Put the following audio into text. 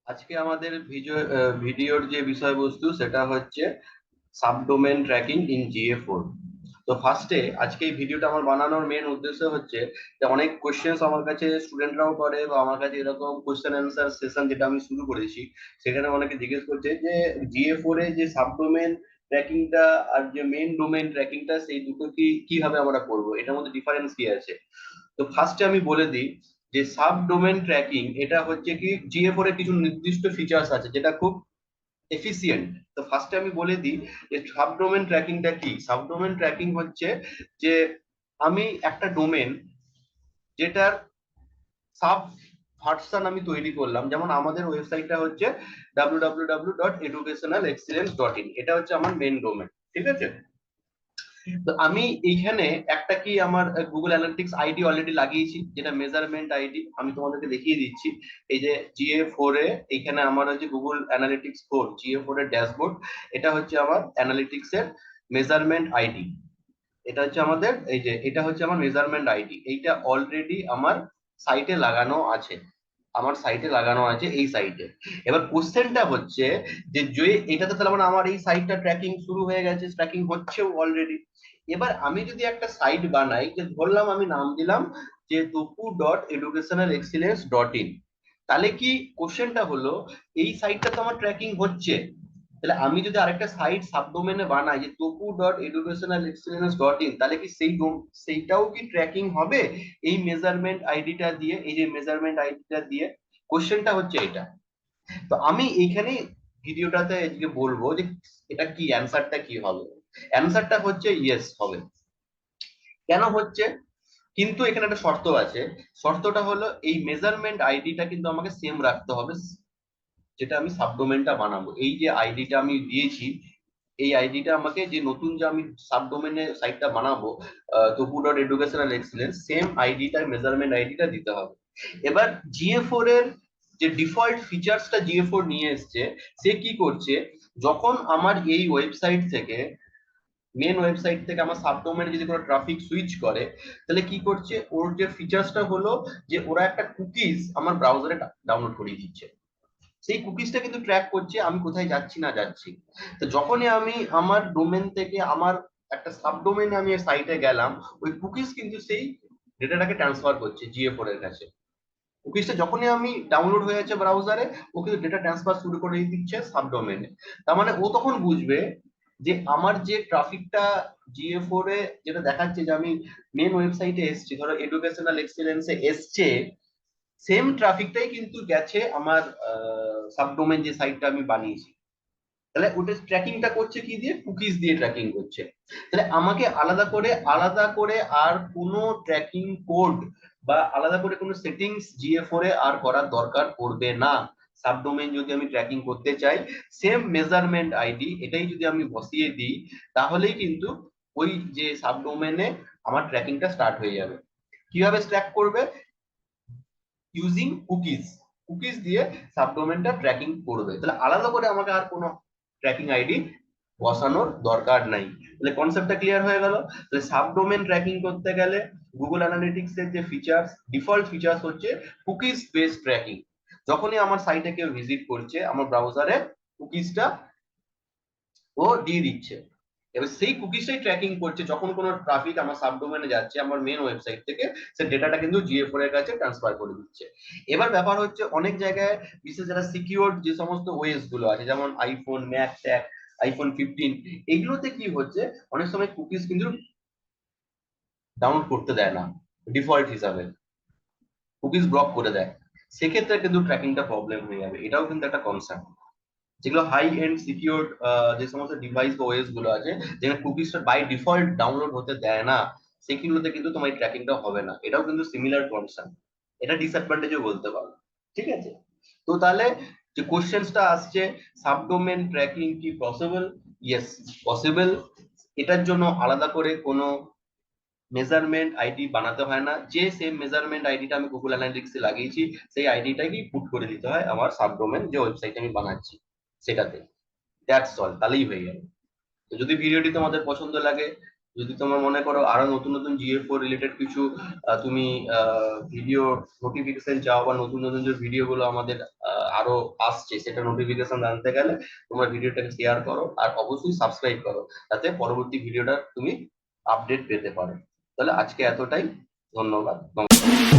আজকে আমাদের ভিডিওর যে বিষয়বস্তু সেটা হচ্ছে সাবডোমেন ট্র্যাকিং ইন GA4। তো ফার্স্টে আজকে এই ভিডিওটা আমার বানানোর মেন উদ্দেশ্য হচ্ছে যে অনেক কোশ্চেন্স আমার কাছে স্টুডেন্টরাও করে বা আমার কাছে এরকম কোশ্চেন অ্যান্সার সেশন যেটা আমি শুরু করেছি সেখানে অনেকে জিজ্ঞেস করছে যে GA4 এ যে সাবডোমেন ট্র্যাকিংটা আর যে মেন ডোমেন ট্র্যাকিংটা সেই দুটো কিভাবে আমরা করবো, এটার মধ্যে ডিফারেন্স কি আছে। তো ফার্স্টে আমি বলে দিই যে সাব ডোমেন ট্র্যাকিং এটা হচ্ছে কি GA4 এর কিছু নির্দিষ্ট ফিচার্স আছে যেটা খুব এফিসিয়েন্ট। তো ফার্স্টে আমি বলে দিই যে সাব ডোমেন ট্র্যাকিংটা কি। সাব ডোমেন ট্র্যাকিং হচ্ছে যে আমি একটা ডোমেন যেটার সাব ভার্সন আমি তৈরি করলাম, যেমন আমাদের ওয়েবসাইটটা হচ্ছে www.educationalexcellence.in, এটা হচ্ছে আমার মেন ডোমেন, ঠিক আছে। তো আমি এইখানে একটা কি আমার গুগল অ্যানালিটিক্স আইডি অলরেডি লাগিয়েছি, যেটা মেজারমেন্ট আইডি আমি তোমাদেরকে দেখিয়ে দিচ্ছি। এই যে GA4 এইখানে আমার হচ্ছে গুগল অ্যানালিটিক্স 4 GA4 এর ড্যাশবোর্ড। এটা হচ্ছে আমার অ্যানালিটিক্স এর মেজারমেন্ট আইডি। এটা হচ্ছে আমাদের এই যে এটা হচ্ছে আমার মেজারমেন্ট আইডি, এইটা অলরেডি আমার সাইটে লাগানো আছে। আমার সাইটে লাগানো আছে এই সাইটে। এবার কোশ্চেনটা হচ্ছে যে এটাতে তাহলে মানে আমার এই সাইটটা ট্র্যাকিং শুরু হয়ে গেছে, ট্র্যাকিং হচ্ছেও অলরেডি। এবার আমি যদি একটা সাইট বানাই, যে ধরলাম আমি নাম দিলাম যে topu.educationalexcellence.in, তাহলে কি কোশ্চেনটা হলো এই সাইটটা তো আমার ট্র্যাকিং হচ্ছে, তাহলে আমি যদি আরেকটা সাইট সাবডোমেনে বানাই যে topu.educationalexcellence.in, তাহলে কি সেইটাও কি ট্র্যাকিং হবে এই মেজারমেন্ট আইডিটা দিয়ে, এই যে মেজারমেন্ট আইডিটা দিয়ে? কোশ্চেনটা হচ্ছে এটা। তো আমি এইখানে ভিডিওটাতে আজকে বলবো যে এটা কি, অ্যান্সারটা কি হবে। অ্যান্সারটা হচ্ছে ইয়েস হবে। কেন হচ্ছে? কিন্তু এখানে একটা শর্ত আছে। শর্তটা হলো এই মেজারমেন্ট আইডিটা কিন্তু আমাকে সেম রাখতে হবে, যেটা আমি সাবডোমেনটা বানাবো। এই যে আইডিটা আমি দিয়েছি, এই আইডিটা আমাকে, যে নতুন যে আমি সাবডোমেনে সাইটটা বানাবো topu.educationalexcellence, সেম আইডিটা মেজারমেন্ট আইডিটা দিতে হবে। এবার GA4 এর যে ডিফল্ট ফিচার্সটা GA4 নিয়ে এসছে, সে কি করছে, যখন আমার এই ওয়েবসাইট থেকে, মেন ওয়েবসাইট থেকে আমার সাবডোমেনে যদি কোনো ট্রাফিক সুইচ করে, তাহলে কি করছে, ওর যে ফিচার্সটা হলো যে ওরা একটা কুকিজ আমার ব্রাউজারে ডাউনলোড করিয়ে দিচ্ছে। সেই কুকিজটা কিন্তু ট্র্যাক করছে আমি কোথায় যাচ্ছি না যাচ্ছি। তো যখনই আমি আমার ডোমেন থেকে আমার একটা সাবডোমেনে আমি সাইটে গেলাম, ওই কুকিজ কিন্তু সেই ডেটাটাকে ট্রান্সফার করছে GA4 এর কাছে। কুকিজটা যখনই আমি ডাউনলোড হয়ে যাচ্ছে ব্রাউজারে, ও কিন্তু ডেটা ট্রান্সফার শুরু করে দিচ্ছে সাবডোমেনে। তার মানে ও তখন বুঝবে যে আমার যে ট্রাফিকটা GA4 এ যেটা দেখাচ্ছে যে আমি মেন ওয়েবসাইটে এসেছি, ধরো এডুকেশনাল এক্সেলেন্সে এসছে, সেম ট্রাফিকটাই কিন্তু গেছে আমার সাবডোমেন যে সাইটটা আমি বানিয়েছি। তাহলে ওটা ট্র্যাকিংটা করছে কি দিয়ে? কুকিজ দিয়ে ট্র্যাকিং করছে। তাহলে আমাকে আলাদা করে আর কোনো ট্র্যাকিং কোড বা আলাদা করে কোনো সেটিংস GA4 এ আর করার দরকার পড়বে না। সাবডোমেন যদি আমি ট্র্যাকিং করতে চাই, সেম মেজারমেন্ট আইডি এটাই যদি আমি বসিয়ে দিই, তাহলেই কিন্তু ওই যে সাবডোমেনে আমার ট্র্যাকিংটা স্টার্ট হয়ে যাবে। কিভাবে ট্র্যাক করবে? Using cookies. কুকিজ দিয়ে সাবডোমেনটা ট্র্যাকিং করবে, তাহলে আলাদা করে আমাকে আর কোনো ট্র্যাকিং আইডি বসানোর দরকার নাই। তাহলে কনসেপ্টটা ক্লিয়ার হয়ে গেল। তাহলে সাবডোমেন ট্র্যাকিং করতে গেলে গুগল অ্যানালিটিক্স এর যে ফিচার্স, ডিফল্ট ফিচার্স হচ্ছে কুকিজ বেসড ট্র্যাকিং। যখনই আমার সাইটে কেউ ভিজিট করছে, আমার ব্রাউজারে কুকিজটা ও দিয়ে দিচ্ছে। এবার সেই কুকিজটাই ট্র্যাকিং করছে, যখন কোনো ট্রাফিক আমার সাবডোমেনে যাচ্ছে আমার মেন ওয়েবসাইট থেকে, সে ডেটাটা কিন্তু GA4 এর কাছে ট্রান্সফার করে দিচ্ছে। এবার ব্যাপার হচ্ছে অনেক জায়গায়, বিশেষ যারা সিকিউর যে সমস্ত ওএস গুলো আছে, যেমন আইফোন, ম্যাক ট্যাক, iPhone 15, এগুলোতে কি হচ্ছে, অনেক সময় কুকিজ কিন্তু ডাউনলোড করতে দেয় না ডিফল্ট হিসাবে, কুকিজ ব্লক করে দেয়। সেক্ষেত্রে কিন্তু ট্র্যাকিংটা প্রবলেম হয়ে যাবে, এটাও কিন্তু একটা কনসার্ন। যেগুলো হাই এন্ড সিকিউর যে সমস্ত ডিভাইস বা ওএস গুলো আছে, যেখানে কুকিজটা বাই ডিফল্ট ডাউনলোড হতে দেয় না, সেগুলোতে কিন্তু তোমার ট্র্যাকিংটা হবে না। এটাও কিন্তু সিমিলার কনসার্ন, এটা ডিসঅ্যাডভান্টেজও বলতে পারো, ঠিক আছে। তো তাহলে যে কোশ্চেনটা আসছে, সাবডোমেন ট্র্যাকিং কি পসিবল? Yes, possible. এটার জন্য আলাদা করে কোনো মেজারমেন্ট আইডি বানাতে হয় না, যে সেম মেজারমেন্ট আইডিটা আমি গুগল অ্যানালিটিক্সে লাগিয়েছি সেই আইডিটাকেই পুট করে দিতে হয় আমার সাবডোমেন যে ওয়েবসাইট আমি বানাচ্ছি সেটাতে। দ্যাটস অল, তাহলেই হয়ে যাবে। তো যদি ভিডিওটি তোমাদের পছন্দ লাগে, যদি তোমার মনে করো আরো নতুন নতুন GA4 রিলেটেড কিছু তুমি ভিডিও নোটিফিকেশন চাও, বা নতুন নতুন যে ভিডিও গুলো আমাদের আরো আসছে সেটা নোটিফিকেশন জানতে গেলে তোমরা ভিডিওটাকে শেয়ার করো, আর অবশ্যই সাবস্ক্রাইব করো, যাতে পরবর্তী ভিডিওটা তুমি আপডেট পেতে পারো। তাহলে আজকে এতটাই, ধন্যবাদ, নমস্কার।